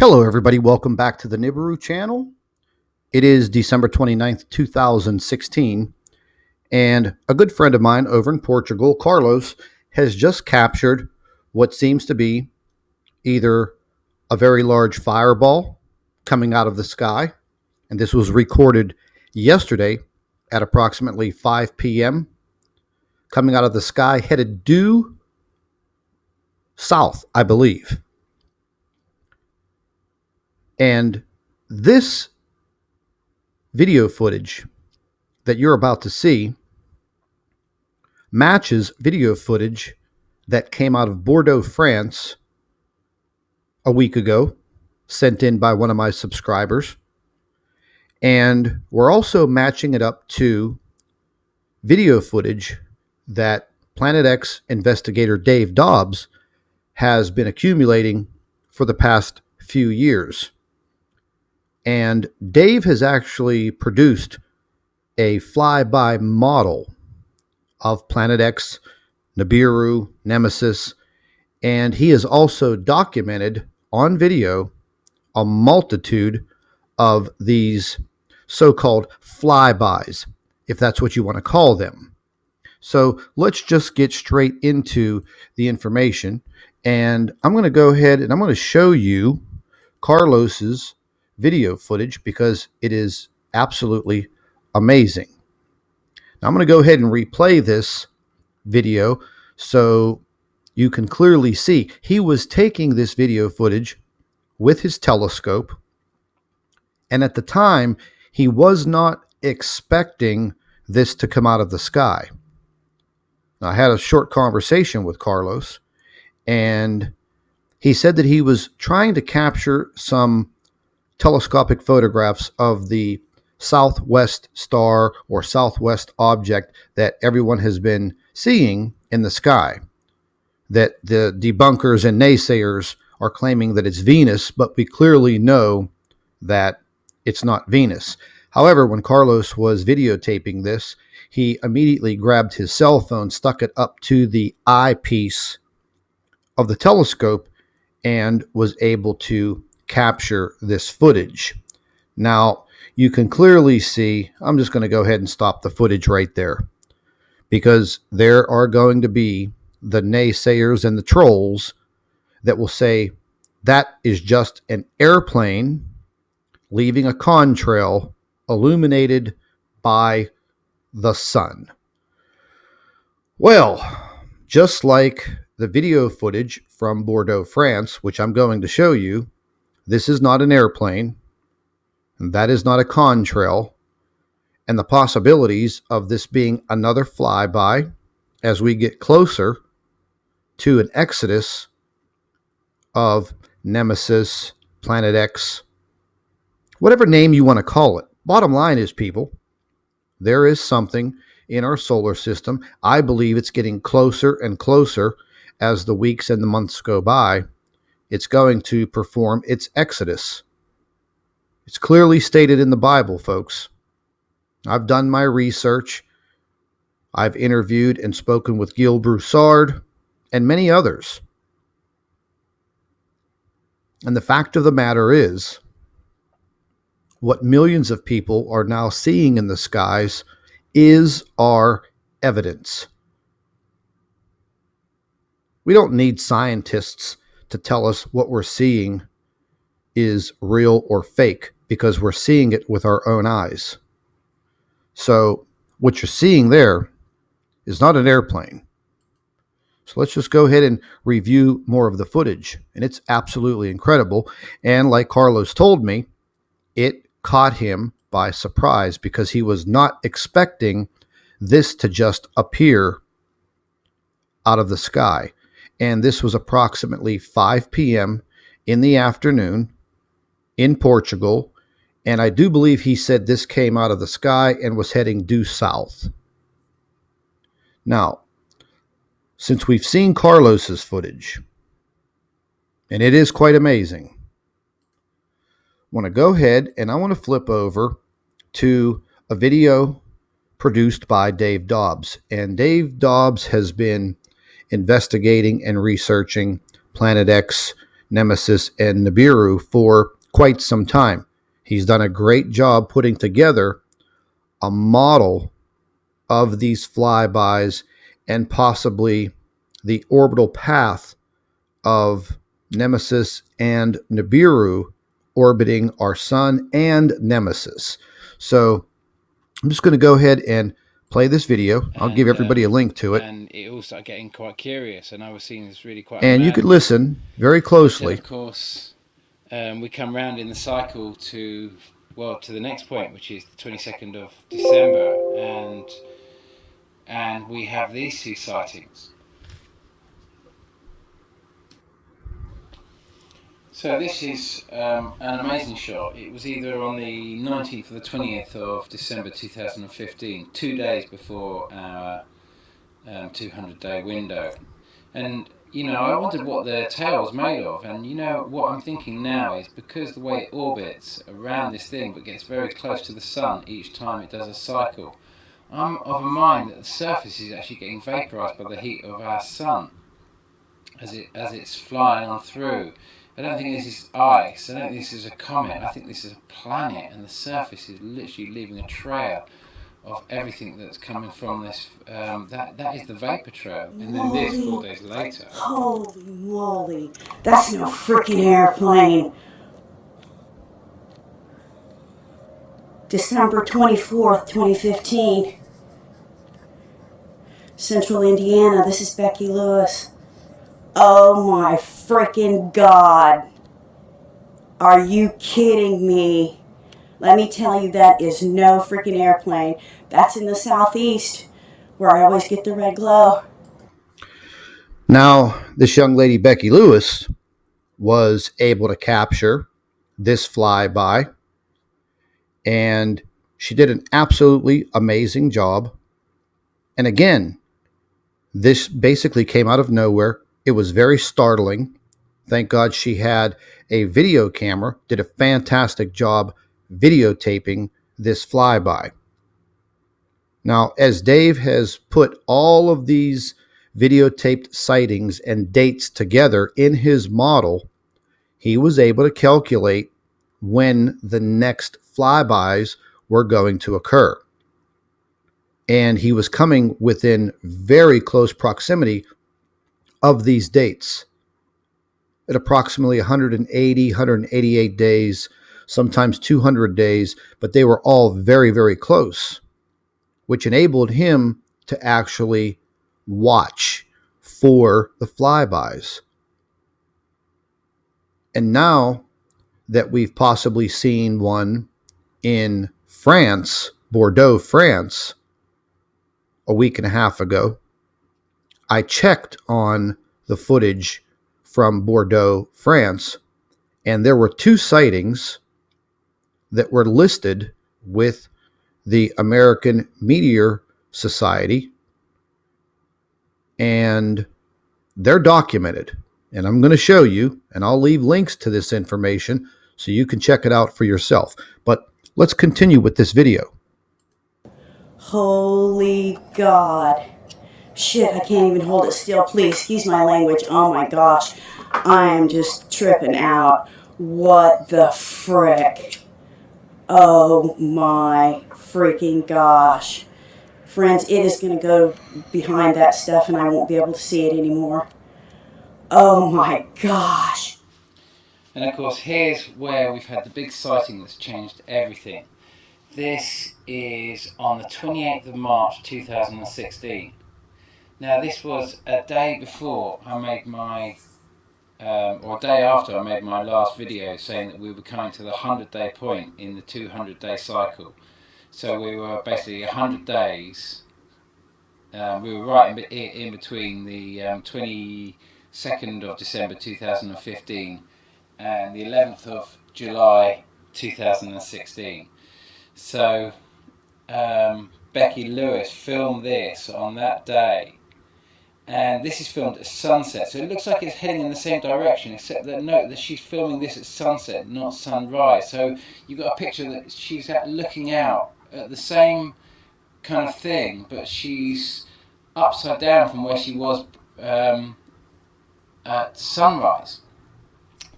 Hello, everybody. Welcome back to the Nibiru channel. It is December 29th, 2016, and a good friend of mine over in Portugal, Carlos, has just captured what seems to be either a very large fireball coming out of the sky, and this was recorded yesterday at approximately 5 p.m., coming out of the sky, headed due south, I believe. And this video footage that you're about to see matches video footage that came out of Bordeaux, France a week ago, sent in by one of my subscribers. And we're also matching it up to video footage that Planet X investigator Dave Dobbs has been accumulating for the past few years. And Dave has actually produced a flyby model of Planet X, Nibiru, Nemesis, and he has also documented on video a multitude of these so-called flybys, if that's what you want to call them. So let's just get straight into the information, and I'm going to go ahead and I'm going to show you Carlos's video footage because it is absolutely amazing. Now I'm going to go ahead and replay this video so you can clearly see he was taking this video footage with his telescope, and at the time he was not expecting this to come out of the sky. Now, I had a short conversation with Carlos, and he said that he was trying to capture some telescopic photographs of the southwest star or southwest object that everyone has been seeing in the sky, that the debunkers and naysayers are claiming that it's Venus, but we clearly know that it's not Venus. However, when Carlos was videotaping this, he immediately grabbed his cell phone, stuck it up to the eyepiece of the telescope, and was able to capture this footage. Now, you can clearly see, I'm just going to go ahead and stop the footage right there, because there are going to be the naysayers and the trolls that will say that is just an airplane leaving a contrail illuminated by the sun. Well, just like the video footage from Bordeaux, France, which I'm going to show you, this is not an airplane, and that is not a contrail, and the possibilities of this being another flyby as we get closer to an exodus of Nemesis, Planet X, whatever name you want to call it. Bottom line is, people, there is something in our solar system. I believe it's getting closer and closer as the weeks and the months go by. It's going to perform its exodus. It's clearly stated in the Bible, folks. I've done my research. I've interviewed and spoken with Gil Broussard and many others. And the fact of the matter is, what millions of people are now seeing in the skies is our evidence. We don't need scientists to tell us what we're seeing is real or fake, because we're seeing it with our own eyes. So what you're seeing there is not an airplane. So let's just go ahead and review more of the footage. And it's absolutely incredible. And like Carlos told me, it caught him by surprise because he was not expecting this to just appear out of the sky. And this was approximately 5 p.m. in the afternoon in Portugal. And I do believe he said this came out of the sky and was heading due south. Now, since we've seen Carlos's footage, and it is quite amazing, I want to go ahead and I want to flip over to a video produced by Dave Dobbs. And Dave Dobbs has been investigating and researching Planet X, Nemesis and Nibiru for quite some time. He's done a great job putting together a model of these flybys and possibly the orbital path of Nemesis and Nibiru orbiting our sun and Nemesis. So I'm just going to go ahead and play this video. I'll give everybody a link to it. And it all started getting quite curious, and I was seeing this really quite. And you could listen very closely. Until, of course, we come round in the cycle to the next point, which is the 22nd of December, and we have these two sightings. So this is an amazing shot. It was either on the 19th or the 20th of December 2015, 2 days before our 200-day window. And, I wondered what the tail was made of. And, what I'm thinking now is because the way it orbits around this thing but gets very close to the sun each time it does a cycle, I'm of a mind that the surface is actually getting vaporized by the heat of our sun as it's flying on through. I don't think this is ice, I don't think this is a comet, I think this is a planet, and the surface is literally leaving a trail of everything that's coming from this. That is the vapor trail. And then this 4 days later. Holy moly, that's no freaking airplane. December 24th, 2015. Central Indiana, this is Becky Lewis. Oh my freaking God. Are you kidding me? Let me tell you, that is no freaking airplane. That's in the southeast, where I always get the red glow. Now, this young lady, Becky Lewis, was able to capture this flyby, and she did an absolutely amazing job. And again, this basically came out of nowhere. It was very startling. Thank God she had a video camera, did a fantastic job videotaping this flyby. Now, as Dave has put all of these videotaped sightings and dates together in his model, he was able to calculate when the next flybys were going to occur. And he was coming within very close proximity of these dates at approximately 180, 188 days, sometimes 200 days, but they were all very, very close, which enabled him to actually watch for the flybys. And now that we've possibly seen one in France, Bordeaux, France, a week and a half ago, I checked on the footage from Bordeaux, France, and there were two sightings that were listed with the American Meteor Society, and they're documented. And I'm going to show you, and I'll leave links to this information so you can check it out for yourself. But let's continue with this video. Holy God. Shit, I can't even hold it still. Please, excuse my language. Oh my gosh. I am just tripping out. What the frick? Oh my freaking gosh. Friends, it is going to go behind that stuff and I won't be able to see it anymore. Oh my gosh. And of course, here's where we've had the big sighting that's changed everything. This is on the 28th of March 2016. Now, this was a day before I made my, or a day after I made my last video saying that we were coming to the 100-day point in the 200-day cycle. So we were basically 100 days. We were right in between the 22nd of December 2015 and the 11th of July 2016. So Becky Lewis filmed this on that day, and this is filmed at sunset, so it looks like it's heading in the same direction, except that note that she's filming this at sunset, not sunrise. So you've got a picture that she's looking out at the same kind of thing, but she's upside down from where she was at sunrise.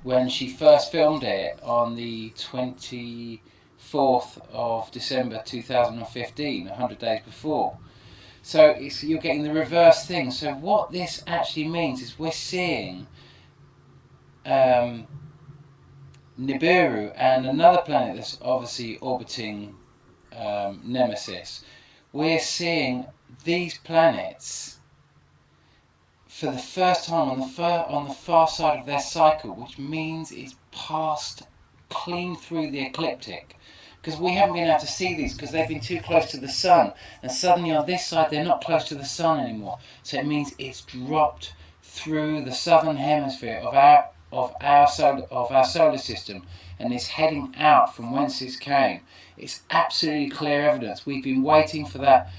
when she first filmed it on the 24th of December 2015, 100 days before. So you're getting the reverse thing. So what this actually means is we're seeing Nibiru and another planet that's obviously orbiting Nemesis. We're seeing these planets for the first time on the far side of their cycle, which means it's passed clean through the ecliptic. Because we haven't been able to see these because they've been too close to the sun, and suddenly on this side they're not close to the sun anymore. So it means it's dropped through the southern hemisphere of our solar system and is heading out from whence it came. It's absolutely clear evidence. We've been waiting for that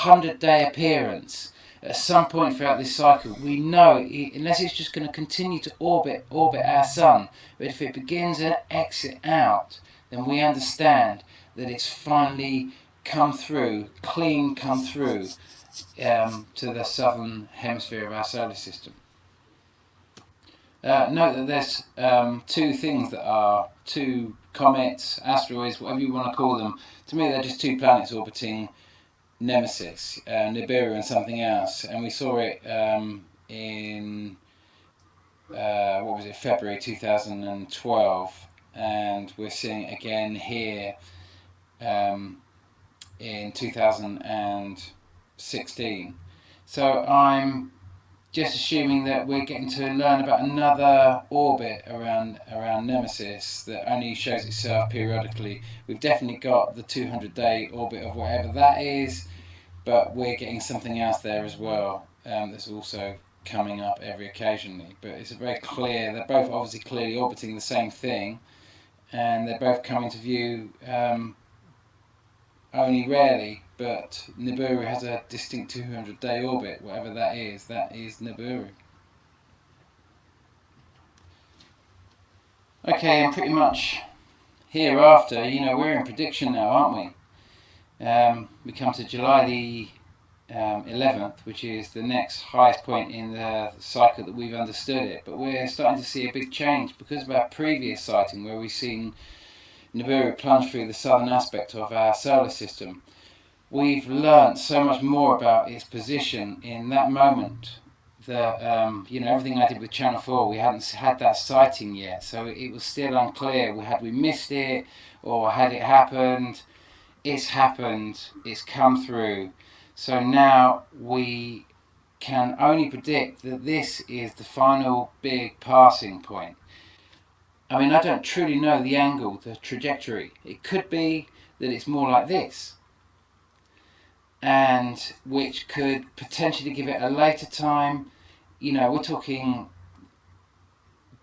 100-day appearance at some point throughout this cycle. We know, unless it's just going to continue to orbit our sun, but if it begins an exit out, then we understand that it's finally come through to the southern hemisphere of our solar system. Note that there's two things that are two comets, asteroids, whatever you want to call them. To me, they're just two planets orbiting Nemesis, Nibiru and something else. And we saw it in, February 2012. And we're seeing it again here in 2016. So I'm just assuming that we're getting to learn about another orbit around Nemesis that only shows itself periodically. We've definitely got the 200-day orbit of whatever that is, but we're getting something else there as well that's also coming up occasionally. But it's very clear, they're both obviously clearly orbiting the same thing, and they're both coming to view only rarely, but Nibiru has a distinct 200-day orbit, whatever that is Nibiru. Okay, and pretty much hereafter, we're in prediction now, aren't we? We come to July the 11th, which is the next highest point in the cycle that we've understood it, but we're starting to see a big change because of our previous sighting where we've seen Nibiru plunge through the southern aspect of our solar system. We've learnt so much more about its position in that moment that, everything I did with Channel 4, we hadn't had that sighting yet, so it was still unclear. Had we missed it, or had it happened? It's happened, it's come through. So now we can only predict that this is the final big passing point. I mean, I don't truly know the angle, the trajectory. It could be that it's more like this, and which could potentially give it a later time. We're talking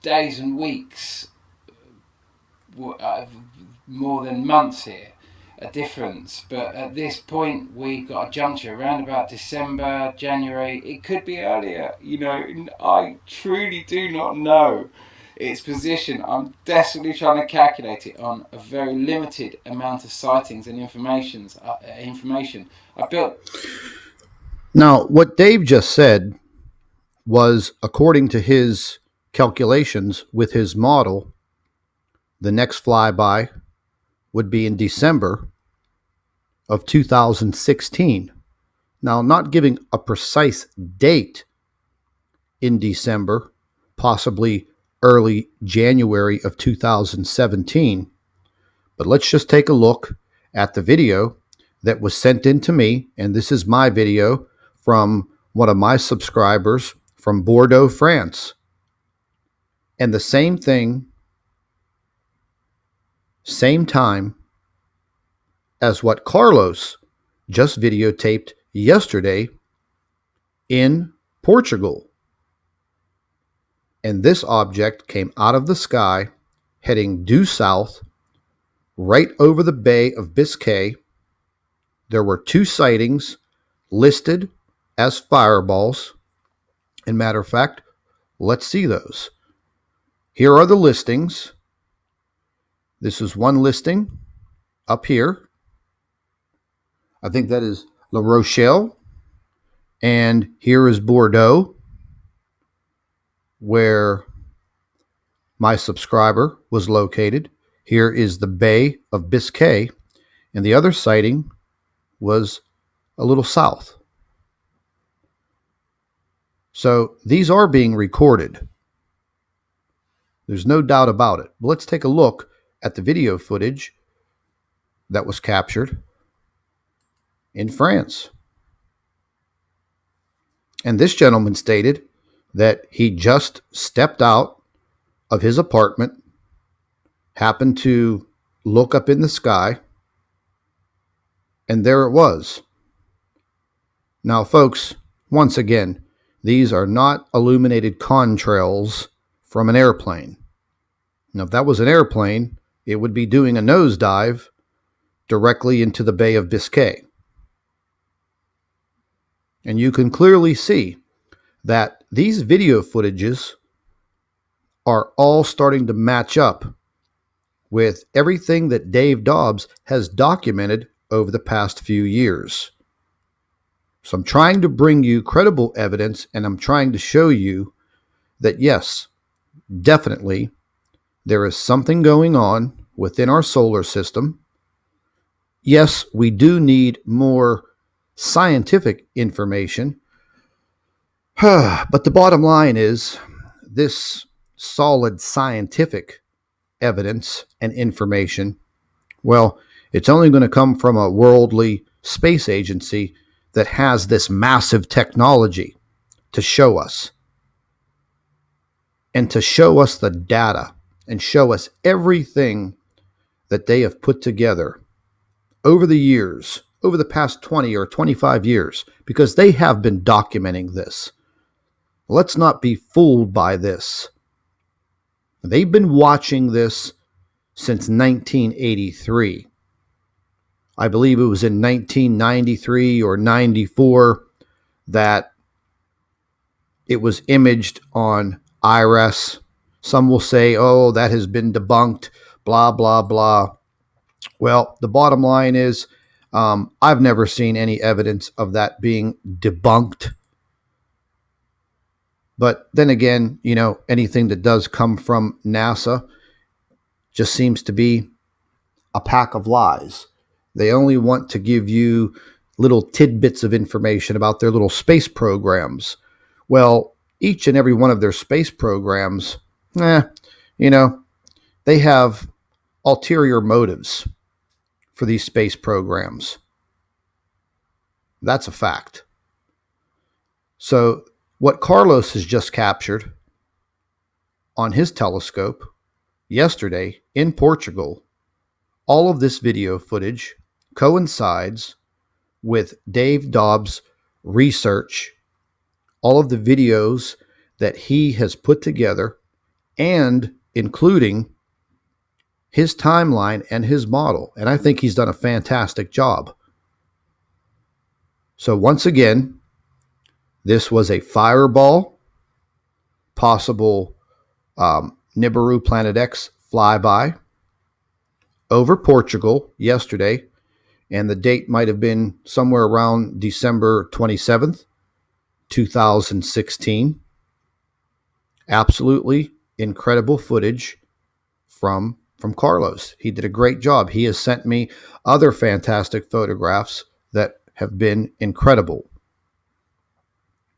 days and weeks, more than months here, a difference. But at this point, we've got a juncture around about December, January. It could be earlier. I truly do not know its position. I'm desperately trying to calculate it on a very limited amount of sightings and information I built. Now, what Dave just said was, according to his calculations with his model, the next flyby would be in December of 2016. Now, not giving a precise date in December, possibly early January of 2017. But let's just take a look at the video that was sent in to me, and this is my video from one of my subscribers from Bordeaux, France. And the same thing, same time as what Carlos just videotaped yesterday in Portugal. And this object came out of the sky, heading due south, right over the Bay of Biscay. There were 2 sightings listed as fireballs. And matter of fact, let's see those. Here are the listings. This is one listing up here. I think that is La Rochelle. And here is Bordeaux, where my subscriber was located. Here is the Bay of Biscay, and the other sighting was a little south. So these are being recorded. There's no doubt about it. But let's take a look at the video footage that was captured in France. And this gentleman stated that he just stepped out of his apartment, happened to look up in the sky, and there it was. Now, folks, once again, these are not illuminated contrails from an airplane. Now, if that was an airplane, it would be doing a nosedive directly into the Bay of Biscay. And you can clearly see that these video footages are all starting to match up with everything that Dave Dobbs has documented over the past few years. So I'm trying to bring you credible evidence, and I'm trying to show you that yes, definitely there is something going on within our solar system. Yes, we do need more scientific information. But the bottom line is this solid scientific evidence and information, well, it's only going to come from a worldly space agency that has this massive technology to show us. And to show us the data and show us everything that they have put together over the years, over the past 20 or 25 years, because they have been documenting this. Let's not be fooled by this. They've been watching this since 1983. I believe it was in 1993 or 94 that it was imaged on IRS. Some will say, oh, that has been debunked, blah, blah, blah. Well, the bottom line is I've never seen any evidence of that being debunked. But then again, you know, anything that does come from NASA just seems to be a pack of lies. They only want to give you little tidbits of information about their little space programs. Well, each and every one of their space programs, you know, they have ulterior motives for these space programs. That's a fact. So what Carlos has just captured on his telescope yesterday in Portugal, all of this video footage coincides with Dave Dobbs' research, all of the videos that he has put together, and including his timeline and his model. And I think he's done a fantastic job. So once again, this was a fireball, possible Nibiru Planet X flyby over Portugal yesterday, and the date might have been somewhere around December 27th, 2016. Absolutely incredible footage from Carlos. He did a great job. He has sent me other fantastic photographs that have been incredible.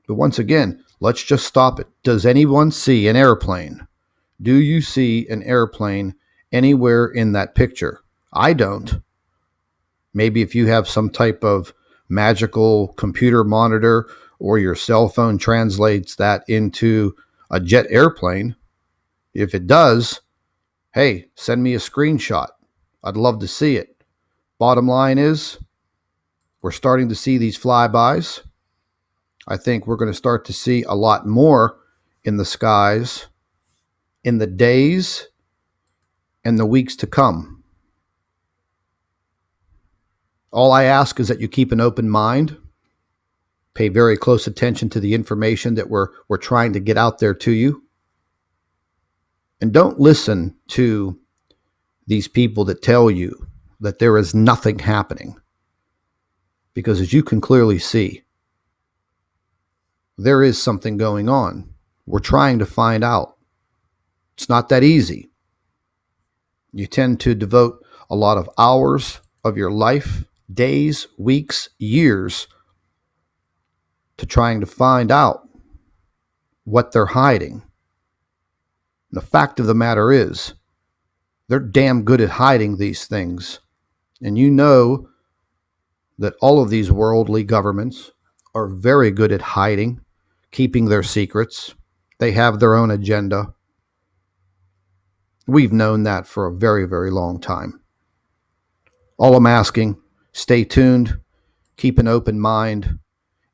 But once again, let's just stop it. Does anyone see an airplane? Do you see an airplane anywhere in that picture? I don't. Maybe if you have some type of magical computer monitor or your cell phone translates that into a jet airplane. If it does, hey, send me a screenshot. I'd love to see it. Bottom line is, we're starting to see these flybys. I think we're going to start to see a lot more in the skies in the days and the weeks to come. All I ask is that you keep an open mind, pay very close attention to the information that we're trying to get out there to you, and don't listen to these people that tell you that there is nothing happening. Because as you can clearly see, there is something going on. We're trying to find out. It's not that easy. You tend to devote a lot of hours of your life, days, weeks, years, to trying to find out what they're hiding. And the fact of the matter is, they're damn good at hiding these things. And you know that all of these worldly governments are very good at hiding, keeping their secrets. They have their own agenda. We've known that for a very, very long time. All I'm asking, stay tuned, keep an open mind,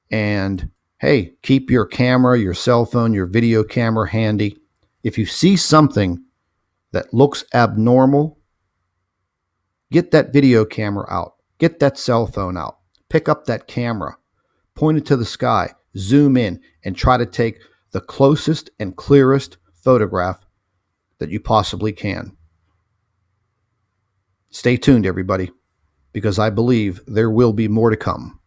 and hey, keep your camera, your cell phone, your video camera handy. If you see something that looks abnormal, get that video camera out. Get that cell phone out. Pick up that camera. Point it to the sky. Zoom in and try to take the closest and clearest photograph that you possibly can. Stay tuned, everybody, because I believe there will be more to come.